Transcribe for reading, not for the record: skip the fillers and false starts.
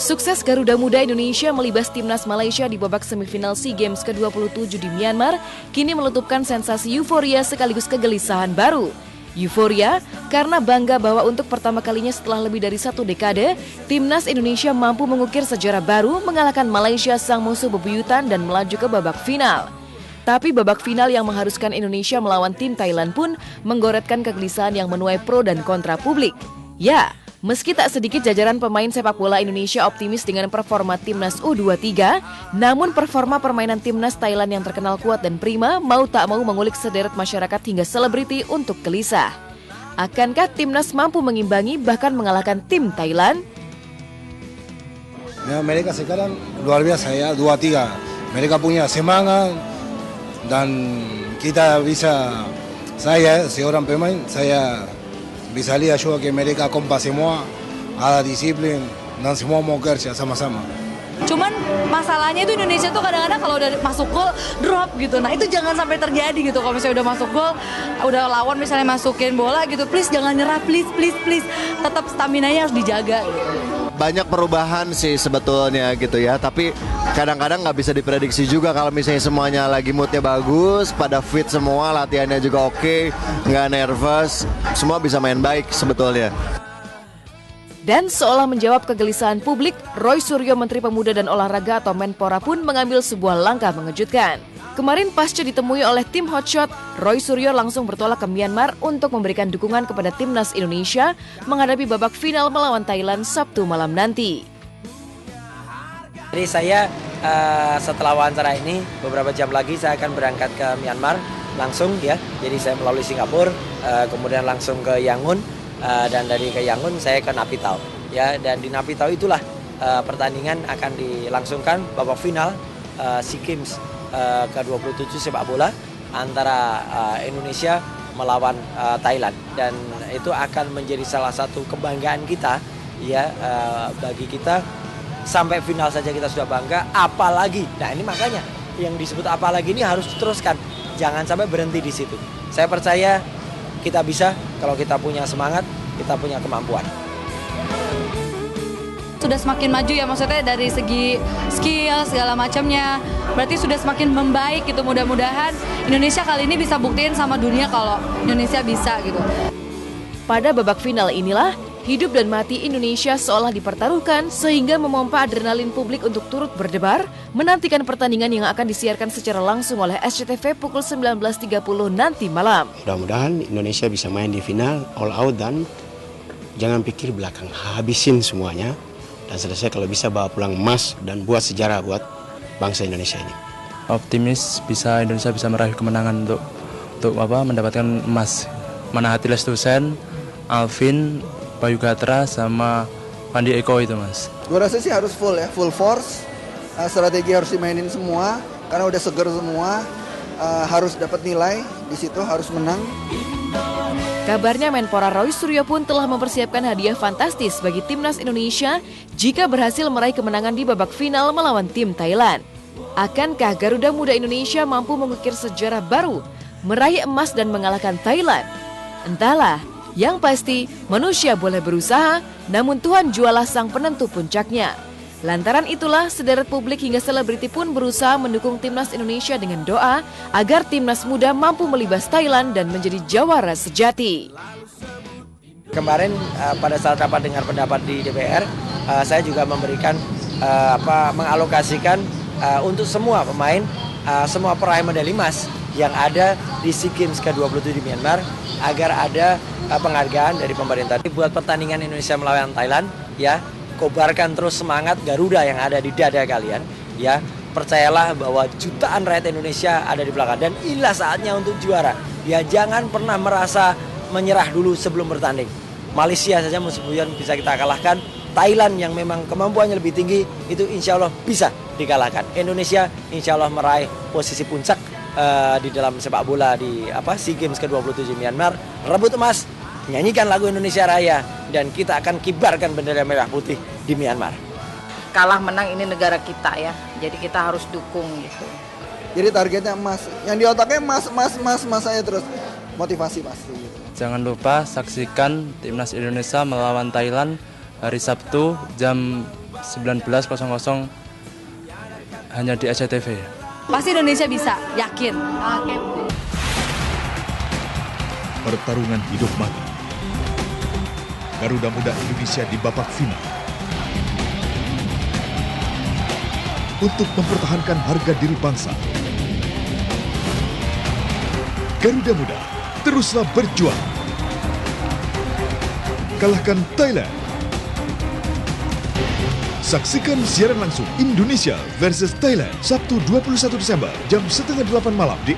Sukses Garuda Muda Indonesia melibas timnas Malaysia di babak semifinal SEA Games ke-27 di Myanmar kini melutupkan sensasi euforia sekaligus kegelisahan baru. Euforia karena bangga bahwa untuk pertama kalinya setelah lebih dari 1 dekade, timnas Indonesia mampu mengukir sejarah baru mengalahkan Malaysia sang musuh bebuyutan dan melaju ke babak final. Tapi babak final yang mengharuskan Indonesia melawan tim Thailand pun menggoretkan kegelisahan yang menuai pro dan kontra publik. Ya, meski tak sedikit jajaran pemain sepak bola Indonesia optimis dengan performa timnas U23, namun performa permainan timnas Thailand yang terkenal kuat dan prima mau tak mau mengulik sederet masyarakat hingga selebriti untuk gelisah. Akankah timnas mampu mengimbangi bahkan mengalahkan tim Thailand? Ya, mereka sekarang luar biasa ya, 2-3. Mereka punya semangat dan kita bisa, saya seorang pemain, saya bisa lihat juga que mereka kompas semua, ada disiplin, dan semua mau kerja sama-sama. Cuman masalahnya itu Indonesia tuh kadang-kadang kalau udah masuk gol drop gitu. Nah itu jangan sampai terjadi gitu. Kalau misalnya udah masuk gol, udah lawan misalnya masukin bola gitu, please jangan nyerah, please. Tetap stamina-nya harus dijaga gitu. Banyak perubahan sih sebetulnya gitu ya, tapi kadang-kadang nggak bisa diprediksi juga kalau misalnya semuanya lagi moodnya bagus, pada fit semua, latihannya juga oke, nggak nervous, semua bisa main baik sebetulnya. Dan seolah menjawab kegelisahan publik, Roy Suryo Menteri Pemuda dan Olahraga atau Menpora pun mengambil sebuah langkah mengejutkan. Kemarin pasca ditemui oleh tim Hotshot, Roy Suryo langsung bertolak ke Myanmar untuk memberikan dukungan kepada timnas Indonesia menghadapi babak final melawan Thailand Sabtu malam nanti. Jadi saya setelah wawancara ini beberapa jam lagi saya akan berangkat ke Myanmar langsung ya. Jadi saya melalui Singapura, kemudian langsung ke Yangon dan dari ke Yangon saya ke Naypyidaw ya. Dan di Naypyidaw itulah pertandingan akan dilangsungkan babak final SEA Games ke-27 sepak bola antara Indonesia melawan Thailand, dan itu akan menjadi salah satu kebanggaan kita ya, bagi kita. Sampai final saja kita sudah bangga, apalagi nah ini makanya yang disebut apalagi ini harus diteruskan, jangan sampai berhenti di situ. Saya percaya kita bisa kalau kita punya semangat, kita punya kemampuan. Sudah semakin maju ya, maksudnya dari segi skill segala macamnya, berarti sudah semakin membaik gitu. Mudah-mudahan Indonesia kali ini bisa buktiin sama dunia kalau Indonesia bisa gitu. Pada babak final inilah hidup dan mati Indonesia seolah dipertaruhkan sehingga memompa adrenalin publik untuk turut berdebar menantikan pertandingan yang akan disiarkan secara langsung oleh SCTV pukul 19.30 nanti malam. Mudah-mudahan Indonesia bisa main di final all out dan jangan pikir belakang, habisin semuanya. Dan selesai kalau bisa bawa pulang emas dan buat sejarah buat bangsa Indonesia ini. Optimis Indonesia bisa meraih kemenangan untuk mendapatkan emas. Manahati Lestusen, Alvin, Bayu Gatra sama Pandi Eko itu mas. Gue rasa sih harus full ya, full force. Strategi harus dimainin semua karena udah seger semua. Harus dapat nilai di situ, harus menang. Kabarnya Menpora Roy Suryo pun telah mempersiapkan hadiah fantastis bagi timnas Indonesia jika berhasil meraih kemenangan di babak final melawan tim Thailand. Akankah Garuda Muda Indonesia mampu mengukir sejarah baru, meraih emas dan mengalahkan Thailand? Entahlah, yang pasti manusia boleh berusaha, namun Tuhan jualah sang penentu puncaknya. Lantaran itulah sederet publik hingga selebriti pun berusaha mendukung timnas Indonesia dengan doa agar timnas muda mampu melibas Thailand dan menjadi jawara sejati. Kemarin pada saat rapat dengar pendapat di DPR, saya juga memberikan mengalokasikan untuk semua pemain, semua peraih medali emas yang ada di SEA Games ke-27 di Myanmar agar ada penghargaan dari pemerintah buat pertandingan Indonesia melawan Thailand ya. Kobarkan terus semangat Garuda yang ada di dada kalian ya. Percayalah bahwa jutaan rakyat Indonesia ada di belakang dan inilah saatnya untuk juara ya. Jangan pernah merasa menyerah dulu sebelum bertanding. Malaysia saja musuh-musuhan bisa kita kalahkan, Thailand yang memang kemampuannya lebih tinggi itu insya Allah bisa dikalahkan. Indonesia insya Allah meraih posisi puncak di dalam sepak bola di SEA Games ke-27 Myanmar, rebut emas, nyanyikan lagu Indonesia Raya, dan kita akan kibarkan bendera merah putih di Myanmar. Kalah menang ini negara kita ya, jadi kita harus dukung gitu. Jadi targetnya emas, yang di otaknya emas aja terus, motivasi pasti gitu. Jangan lupa saksikan timnas Indonesia melawan Thailand hari Sabtu jam 19.00 hanya di SCTV. Pasti Indonesia bisa, yakin. Pertarungan hidup mati. Garuda Muda Indonesia di babak final. Untuk mempertahankan harga diri bangsa. Garuda Muda, teruslah berjuang. Kalahkan Thailand. Saksikan siaran langsung Indonesia versus Thailand Sabtu 21 Desember jam 7:30 malam di